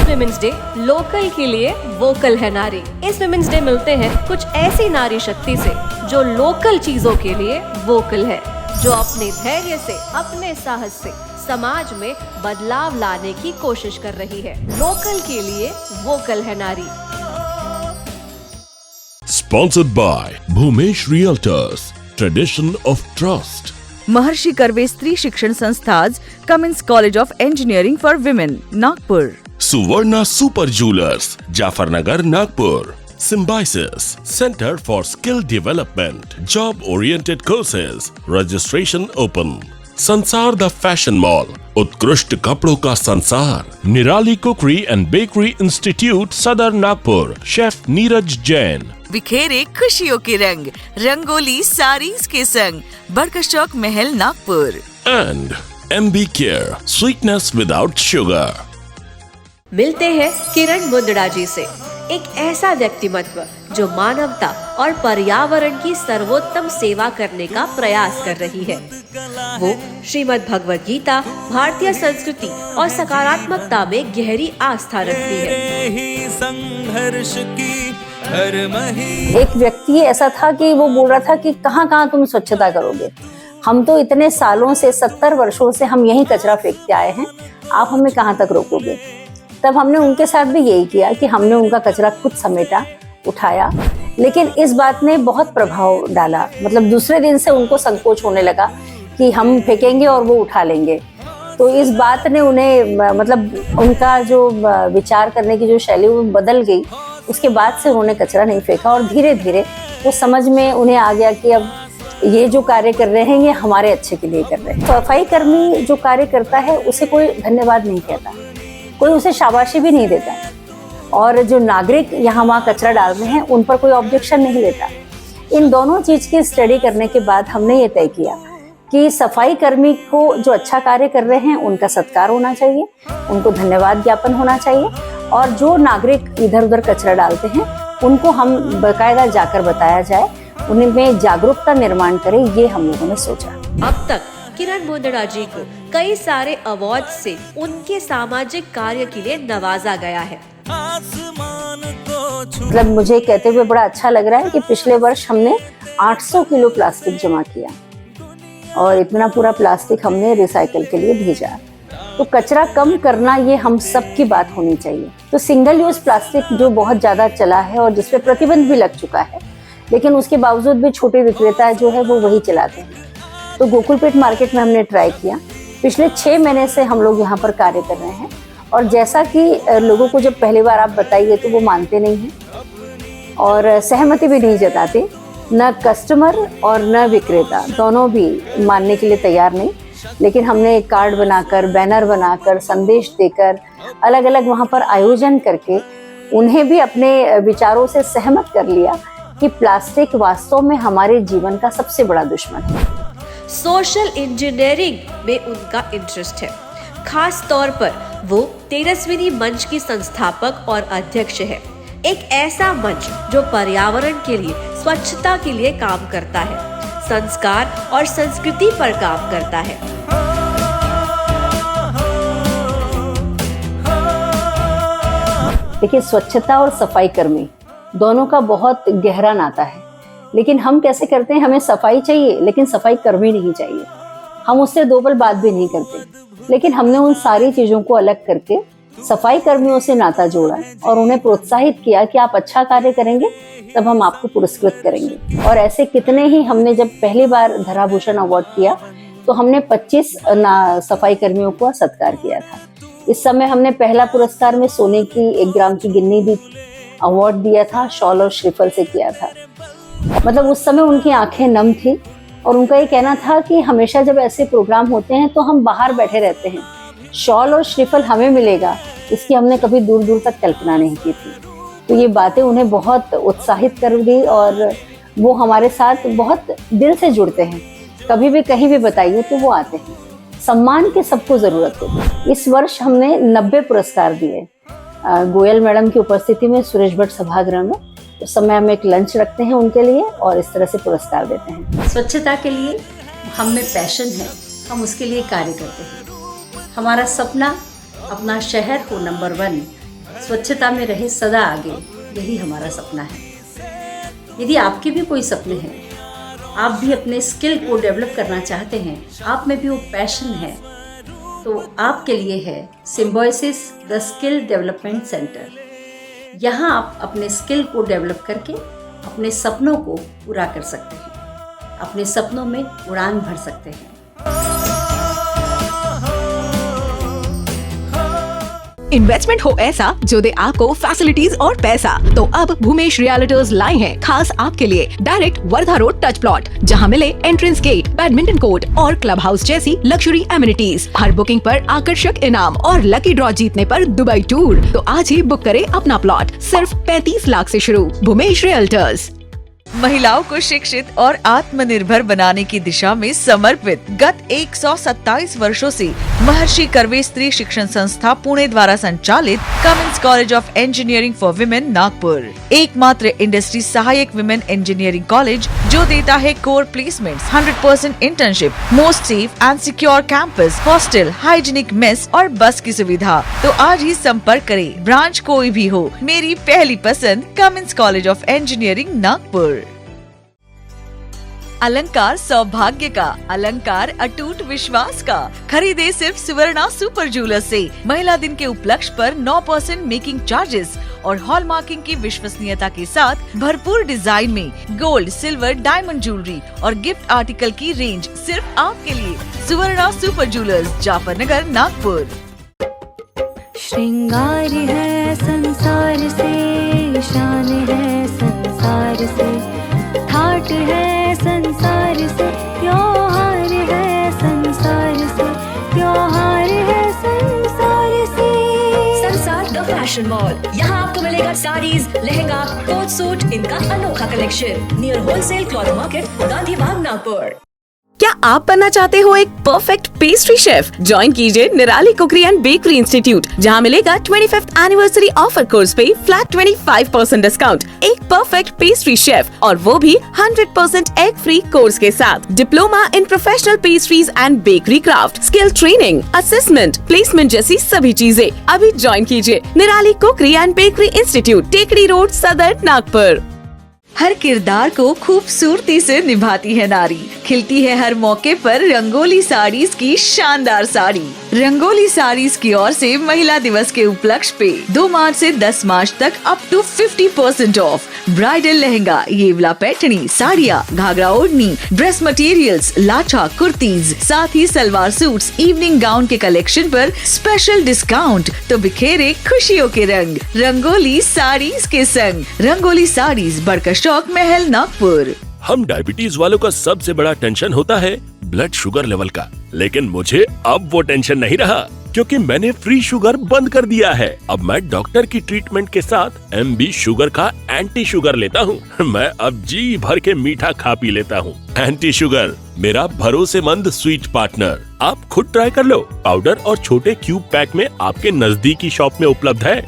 Women's day local के लिए vocal है नारी। इस विमेंस डे मिलते हैं कुछ ऐसी नारी शक्ति से जो लोकल चीजों के लिए वोकल है, जो अपने धैर्य से, अपने साहस से समाज में बदलाव लाने की कोशिश कर रही है। लोकल के लिए वोकल है नारी। Sponsored by Bhumesh Realtors, Tradition of Trust. Maharshi Karve Stree Shikshan Sanstha's, Cummins college of engineering for women, Nagpur. Suvarna Super Jewelers, Jafarnagar, Nagpur. Symbiosis, Center for Skill Development, Job-Oriented Courses, Registration open. संसार द फैशन मॉल, उत्कृष्ट कपड़ों का संसार। निराली cookery and bakery institute, सदर Nagpur. Chef Neeraj Jain. बिखेरे खुशियों के रंग, रंगोली साड़ीज के संग, बरकस चौक, महल, Nagpur. And MB care, sweetness without sugar. मिलते हैं किरण मुंदड़ा जी से, एक ऐसा व्यक्तिमत्व जो मानवता और पर्यावरण की सर्वोत्तम सेवा करने का प्रयास कर रही है। वो श्रीमद् भगवद गीता, भारतीय संस्कृति और सकारात्मकता में गहरी आस्था रखती है। संघर्ष की हर एक व्यक्ति ऐसा था कि वो बोल रहा था कि कहाँ तुम स्वच्छता करोगे, हम तो इतने सालों से 70 वर्षों से हम यही कचरा फेंकते आए हैं, आप हमें कहाँ तक रोकोगे। तब हमने उनके साथ भी यही किया कि हमने उनका कचरा खुद समेटा, उठाया, लेकिन इस बात ने बहुत प्रभाव डाला। मतलब दूसरे दिन से उनको संकोच होने लगा कि हम फेंकेंगे और वो उठा लेंगे। तो इस बात ने उन्हें मतलब उनका जो विचार करने की जो शैली वो बदल गई। उसके बाद से उन्होंने कचरा नहीं फेंका और धीरे धीरे वो समझ में उन्हें आ गया कि अब ये जो कार्य कर रहे हैं ये हमारे अच्छे के लिए कर रहे हैं। सफाई कर्मी जो कार्य करता है उसे कोई धन्यवाद नहीं कहता, कोई उसे शाबाशी भी नहीं देता, और जो नागरिक यहाँ वहाँ कचरा डाल रहे हैं उन पर कोई ऑब्जेक्शन नहीं लेता। इन दोनों चीज की स्टडी करने के बाद हमने ये तय किया कि सफाई कर्मी को जो अच्छा कार्य कर रहे हैं उनका सत्कार होना चाहिए, उनको धन्यवाद ज्ञापन होना चाहिए, और जो नागरिक इधर उधर कचरा डालते हैं उनको हम बाकायदा जाकर बताया जाए, उनमें जागरूकता निर्माण करें, ये हम लोगों ने सोचा। अब तक किरण मुंदड़ा जी को कई सारे अवार्ड से उनके सामाजिक कार्य के लिए नवाजा गया है। मतलब मुझे कहते हुए बड़ा अच्छा लग रहा है कि पिछले वर्ष हमने 800 किलो प्लास्टिक जमा किया और इतना पूरा प्लास्टिक हमने रिसाइकल के लिए भेजा। तो कचरा कम करना ये हम सब की बात होनी चाहिए। तो सिंगल यूज प्लास्टिक जो बहुत ज्यादा चला है और जिसपे प्रतिबंध भी लग चुका है, लेकिन उसके बावजूद भी छोटे विक्रेता जो है वो वही चलाते हैं। तो गोकुलपेट मार्केट में हमने ट्राई किया। पिछले 6 महीने से हम लोग यहाँ पर कार्य कर रहे हैं, और जैसा कि लोगों को जब पहली बार आप बताइए तो वो मानते नहीं हैं और सहमति भी नहीं जताते, न कस्टमर और न विक्रेता, दोनों भी मानने के लिए तैयार नहीं। लेकिन हमने एक कार्ड बनाकर, बैनर बनाकर, संदेश देकर, अलग अलग वहाँ पर आयोजन करके उन्हें भी अपने विचारों से सहमत कर लिया कि प्लास्टिक वास्तव में हमारे जीवन का सबसे बड़ा दुश्मन है। सोशल इंजीनियरिंग में उनका इंटरेस्ट है। खास तौर पर वो तेजस्विनी मंच की संस्थापक और अध्यक्ष है, एक ऐसा मंच जो पर्यावरण के लिए, स्वच्छता के लिए काम करता है, संस्कार और संस्कृति पर काम करता है। देखिए, स्वच्छता और सफाई कर्मी दोनों का बहुत गहरा नाता है, लेकिन हम कैसे करते हैं, हमें सफाई चाहिए लेकिन सफाई कर्मी नहीं चाहिए, हम उससे दो पल बात भी नहीं करते। लेकिन हमने उन सारी चीजों को अलग करके सफाई कर्मियों से नाता जोड़ा और उन्हें प्रोत्साहित किया कि आप अच्छा कार्य करेंगे तब हम आपको पुरस्कृत करेंगे। और ऐसे कितने ही, हमने जब पहली बार धराभूषण अवार्ड किया तो हमने 25 सफाई कर्मियों को सत्कार किया था। इस समय हमने पहला पुरस्कार में सोने की 1 ग्राम की गिन्नी दी थी, अवार्ड दिया था, शॉल और श्रीफल से किया था। मतलब उस समय उनकी आंखें नम थी और उनका ये कहना था कि हमेशा जब ऐसे प्रोग्राम होते हैं तो हम बाहर बैठे रहते हैं, शॉल और श्रीफल हमें मिलेगा, इसकी हमने कभी दूर दूर तक कल्पना नहीं की थी। तो ये बातें उन्हें बहुत उत्साहित कर दी और वो हमारे साथ बहुत दिल से जुड़ते हैं। कभी भी कहीं भी बताइए तो वो आते हैं। सम्मान की सबको जरूरत होती। इस वर्ष हमने 90 पुरस्कार दिए गोयल मैडम की उपस्थिति में सुरेश भट्ट सभागृह में। उस समय हम एक लंच रखते हैं उनके लिए और इस तरह से पुरस्कार देते हैं। स्वच्छता के लिए हम में पैशन है, हम उसके लिए कार्य करते हैं। हमारा सपना अपना शहर हो नंबर 1 स्वच्छता में रहे सदा आगे, यही हमारा सपना है। यदि आपके भी कोई सपने हैं, आप भी अपने स्किल को डेवलप करना चाहते हैं, आप में भी वो पैशन है, तो आपके लिए है symbiosis the skill development centre. यहाँ आप अपने स्किल को डेवलप करके अपने सपनों को पूरा कर सकते हैं, अपने सपनों में उड़ान भर सकते हैं। इन्वेस्टमेंट हो ऐसा जो दे आपको फैसिलिटीज और पैसा, तो अब भूमेश रियल्टर्स लाए हैं खास आपके लिए direct Wardha road touch plot, जहां मिले एंट्रेंस गेट, बैडमिंटन कोर्ट और क्लब हाउस जैसी लग्जरी एमिनिटीज। हर बुकिंग पर आकर्षक इनाम और लकी ड्रॉ जीतने पर दुबई टूर। तो आज ही बुक करें अपना प्लॉट सिर्फ 35 लाख से शुरू। भूमेश रियल्टर्स। महिलाओं को शिक्षित और आत्मनिर्भर बनाने की दिशा में समर्पित गत 127 वर्षों से महर्षि कर्वे स्त्री शिक्षण संस्था पुणे द्वारा संचालित Cummins college of engineering for women Nagpur, एकमात्र इंडस्ट्री सहायक विमेन इंजीनियरिंग कॉलेज जो देता है core placements, 100% internship, most safe and secure campus, hostel, hygienic mess और बस की सुविधा। तो आज ही संपर्क करें, ब्रांच कोई भी हो, मेरी पहली पसंद Cummins college of engineering Nagpur. अलंकार सौभाग्य का, अलंकार अटूट विश्वास का। खरीदे सिर्फ सुवर्णा सुपर ज्वेलर्स से। महिला दिन के उपलक्ष्य पर 9% मेकिंग चार्जेस और हॉलमार्किंग की विश्वसनीयता के साथ भरपूर डिजाइन में गोल्ड, सिल्वर, डायमंड ज्वेलरी और गिफ्ट आर्टिकल की रेंज सिर्फ आपके लिए। सुवर्णा सुपर ज्वेलर्स, जाफर नगर, नागपुर। श्रृंगार है संसार से, शान है संसार से, ठाट है संसार से, त्योहार है संसार से, त्योहार है संसार से। संसार द फैशन मॉल, यहाँ आपको मिलेगा साड़ीज, लहंगा, कोट सूट, इनका अनोखा collection near wholesale cloth market, Gandhi Bagh, Nagpur. क्या आप बनना चाहते हो एक परफेक्ट पेस्ट्री शेफ? ज्वाइन कीजिए Nirali cookery and bakery institute, जहां मिलेगा 25th एनिवर्सरी ऑफर कोर्स पे फ्लैट 25% डिस्काउंट। एक परफेक्ट पेस्ट्री शेफ और वो भी 100% एग फ्री कोर्स के साथ। Diploma in professional pastries and bakery craft, skill training, assessment, placement जैसी सभी चीजें। अभी ज्वाइन कीजिए Nirali cookery and bakery institute, Tekdi road, Sadar, Nagpur. हर किरदार को खूबसूरती से निभाती है नारी, खिलती है हर मौके पर रंगोली साड़ीज की शानदार साड़ी। रंगोली साड़ीज की ओर से महिला दिवस के उपलक्ष्य पे 2 मार्च से 10 मार्च तक up to 50% off. Bridal lehenga, Yeola Paithani, साड़ियाँ, घाघरा ओढ़नी, ड्रेस मटेरियल्स, लाचा, कुर्तीज, साथ ही सलवार सूट्स, इवनिंग गाउन के कलेक्शन पर स्पेशल डिस्काउंट। तो बिखेरे खुशियों के रंग रंगोली साड़ीज के संग। रंगोली साड़ीज, बड़का चौक, महल, नागपुर। हम डायबिटीज वालों का सबसे बड़ा टेंशन होता है ब्लड शुगर लेवल का, लेकिन मुझे अब वो टेंशन नहीं रहा, क्योंकि मैंने फ्री शुगर बंद कर दिया है। अब मैं डॉक्टर की ट्रीटमेंट के साथ MB शुगर का एंटी शुगर लेता हूँ। मैं अब जी भर के मीठा खा पी लेता हूँ। एंटी शुगर, मेरा भरोसेमंद स्वीट पार्टनर। आप खुद ट्राई कर लो। पाउडर और छोटे क्यूब पैक में आपके नजदीकी शॉप में उपलब्ध है।